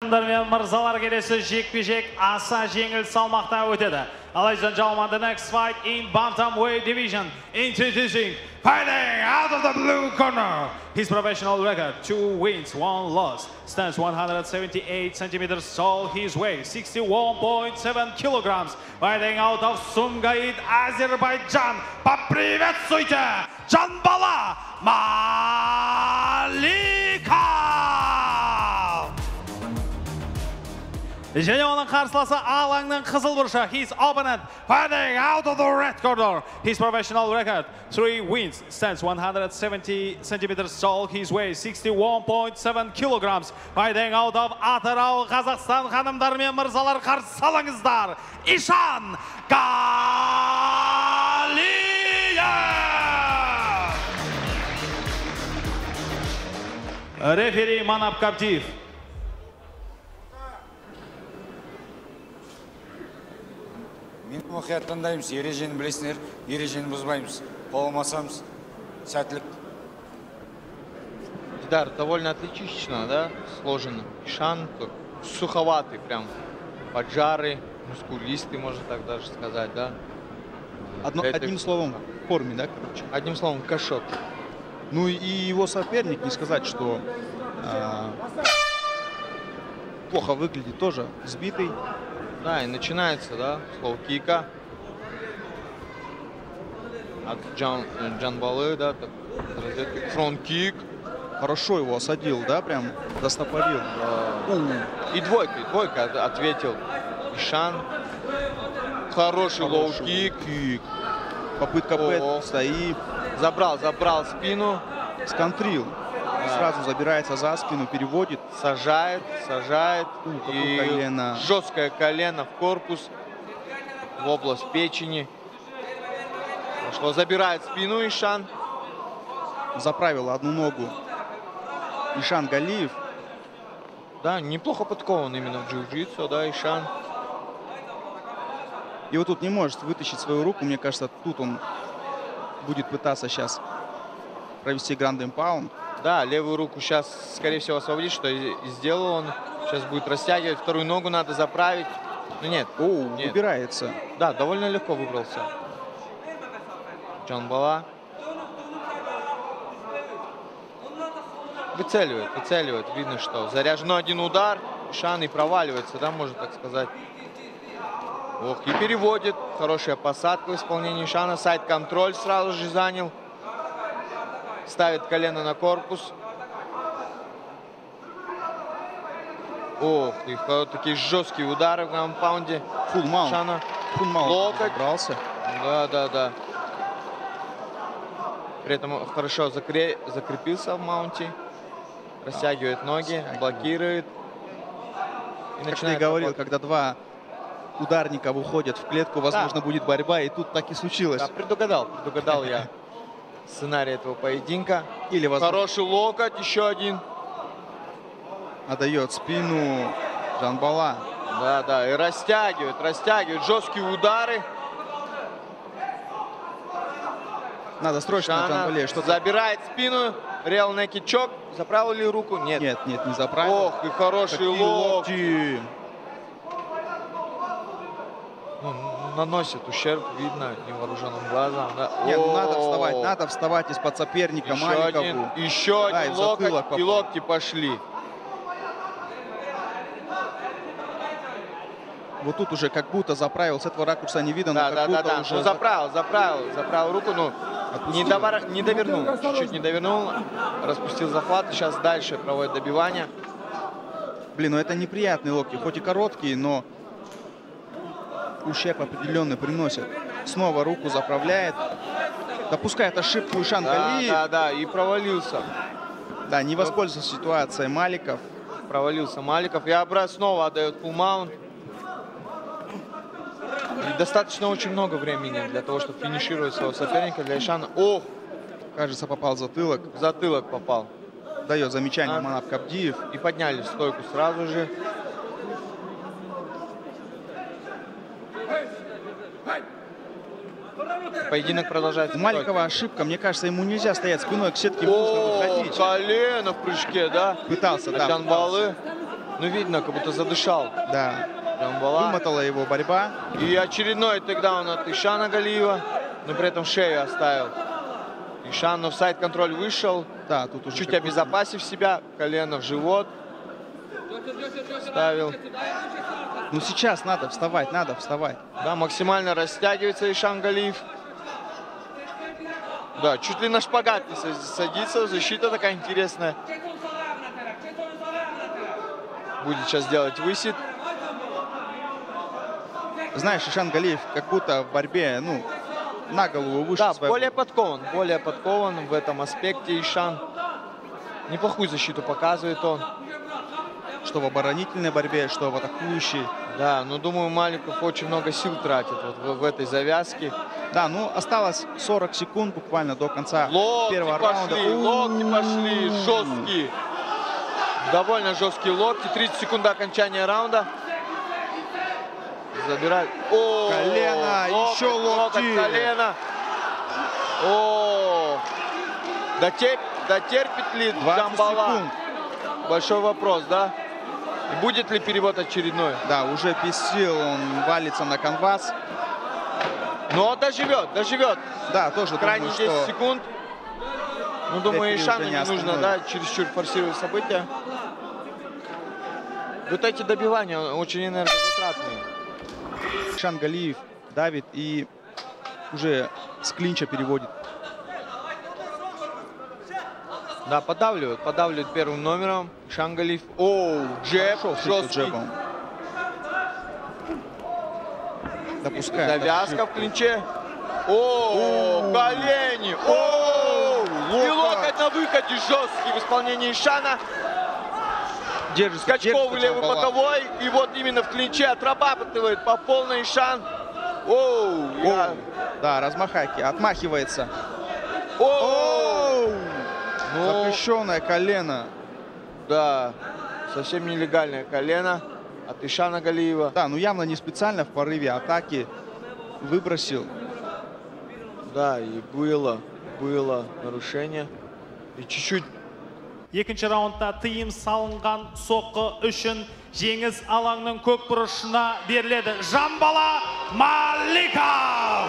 Мырзалар келесі жекпе-жек аса жеңіл салмақта өтеді. Ladies and gentlemen, the next fight in bantamweight division, introducing, fighting out of the blue corner. His professional record: 2 wins, 1 loss. Stands 178 centimeters tall. His weight 61.7 kilograms. Fighting out of Sumgait, Azerbaijan. Поприветствуйте, Жанбала Маликов! Және оның қарсыласы алаңның қызыл бұрышы. His opponent fighting out of the red corner. His professional record: 3 wins, stands 170 centimeters tall. His weight 61.7 kilograms. Fighting out of Атырау, Қазақстан. Ханымдар мен мырзалар, қарсы алыңыздар, Ишан Галиев! Рефери Манап Кабдиев. Мен мұқият таңдаймыз, ережені білесіңдер, ережені бұзбаймыз, қоламасамыз, сәттілік. Дидар, довольно атлетично, да, сложен. Ишан суховатый, прям поджарый, мускулистый, можно так даже сказать, да. Одним словом, в форме, да, короче? Одним словом, кашот. Ну и его соперник, не сказать, что плохо выглядит, тоже сбитый. Да, и начинается, да, с лоу-кика от Джанбалы, да, фронт-кик. Хорошо его осадил, да, прям достопорил. И двойка ответил Ишан. Хороший лоу-кик. Попытка Пэт стоит. Забрал спину. Сконтрил. Сразу забирается за спину, переводит. Сажает. И колено. Жесткое колено в корпус, в область печени. Пошло, забирает спину Ишан. Заправил одну ногу Ишан Галиев. Да, неплохо подкован именно в джиу-джитсу, да, Ишан. И вот тут не может вытащить свою руку. Мне кажется, тут он будет пытаться сейчас провести гранд-энд-паунд. Да, левую руку сейчас, скорее всего, освободить, что и сделал он. Сейчас будет растягивать. Вторую ногу надо заправить. Но нет. Нет. Выбирается. Да, довольно легко выбрался. Джанбала. Выцеливает. Видно, что заряжен один удар. Ишан и проваливается, да, можно так сказать. Ох, и переводит. Хорошая посадка в исполнении Ишана. Сайд-контроль сразу же занял. Ставит колено на корпус. Ох, и такие жесткие удары в граунд-паунде. Фулл-маунт. Шана. Локоть. Брался. Да. При этом хорошо закрепился в маунте. Растягивает ноги, блокирует. И как ты и говорил, когда два ударника выходят в клетку, возможно, будет борьба. И тут так и случилось. Да, предугадал я сценарий этого поединка. Или хороший локоть, еще один. Отдает спину Жанбала. Да, и растягивает. Жесткие удары. Надо срочно Жанбале что-то. Забирает спину. Реал некичок. Заправил ли руку? Нет, не заправил. Ох, и хороший локти. Наносит ущерб, видно невооруженным глазом. Да. Нет, надо вставать из-под соперника. Еще один локоть, и локти пошли. Вот тут уже как будто заправил, с этого ракурса не видно, да, но да. уже... Ну, заправил руку, но не довернул, чуть-чуть не довернул, распустил захват, сейчас дальше проводит добивание. Блин, ну это неприятные локти, хоть и короткие, но ущерб определенный приносит. Снова руку заправляет, допускает ошибку Ишан Галиев. Да, и провалился. Да, не воспользовался ситуацией Маликов. Провалился Маликов, и обратно снова отдает фулл-маунт. Достаточно очень много времени для того, чтобы финишировать своего соперника, для Ишана. Ох! Кажется, попал в затылок. В затылок попал. Дает замечание Манап Кабдиев. И подняли стойку сразу же. Поединок продолжается. У Маликова ошибка. Мне кажется, ему нельзя стоять спиной к сетке. Нужно выходить. Колено в прыжке, да? Пытался, да. Джанбалы. Ну, видно, как будто задышал. Да. Джамбала. Вымотала его борьба. И очередной тейкдаун от Ишана Галиева, но при этом шею оставил. Ишан в сайд-контроль вышел. Да, тут уже чуть обезопасив себя, колено в живот. Ставил. Ну сейчас надо вставать, надо вставать. Да, максимально растягивается Ишан Галиев. Да, чуть ли на шпагат не садится. Защита такая интересная. Будет сейчас делать высид. Знаешь, Ишан Галиев как будто в борьбе, ну, на голову выше Да, своего. более подкован в этом аспекте Ишан. Неплохую защиту показывает он. Что в оборонительной борьбе, что в атакующей. Да, но думаю, Маликов очень много сил тратит вот в этой завязке. Да, ну осталось 40 секунд буквально до конца первого раунда. Локти пошли, жесткие. Довольно жесткие локти. 30 секунд до окончания раунда. Забирает. О, колено, еще локти. Колено. О, дотерпит ли 20 Джамбала? секунд. Большой вопрос, да? И будет ли перевод очередной? Да, уже без сил он валится на канвас. Но доживет. Да, тоже Крайне думаю, 10 что секунд. Ну, думаю, рефери Ишану уже не не нужно, остановит. да, чересчур форсировать события. Вот эти добивания очень энергозатратные. Ишан Галиев давит и уже с клинча переводит. Да, подавливают первым номером. Ишан Галиев. Оу, джеб, Хорошо, жесткий. джебом. Допускает. Завязка в клинче. О, колени. О, и локоть на выходе жесткий в исполнении Ишана. Держит, Скачковый левый боковой. И вот именно в клинче отрабатывает по полной Ишан. Оу, Да, размахайки, отмахивается. Оу. Запрещенное колено. Да, совсем нелегальное колено от Ишана Галиева. Да, ну явно не специально в порыве атаки выбросил. Да, и было нарушение. И чуть-чуть. Екінші раундта тыйым салынған соққы үшін жеңіс алаңның көк бұрышына беріледі. Джамбала Маликов!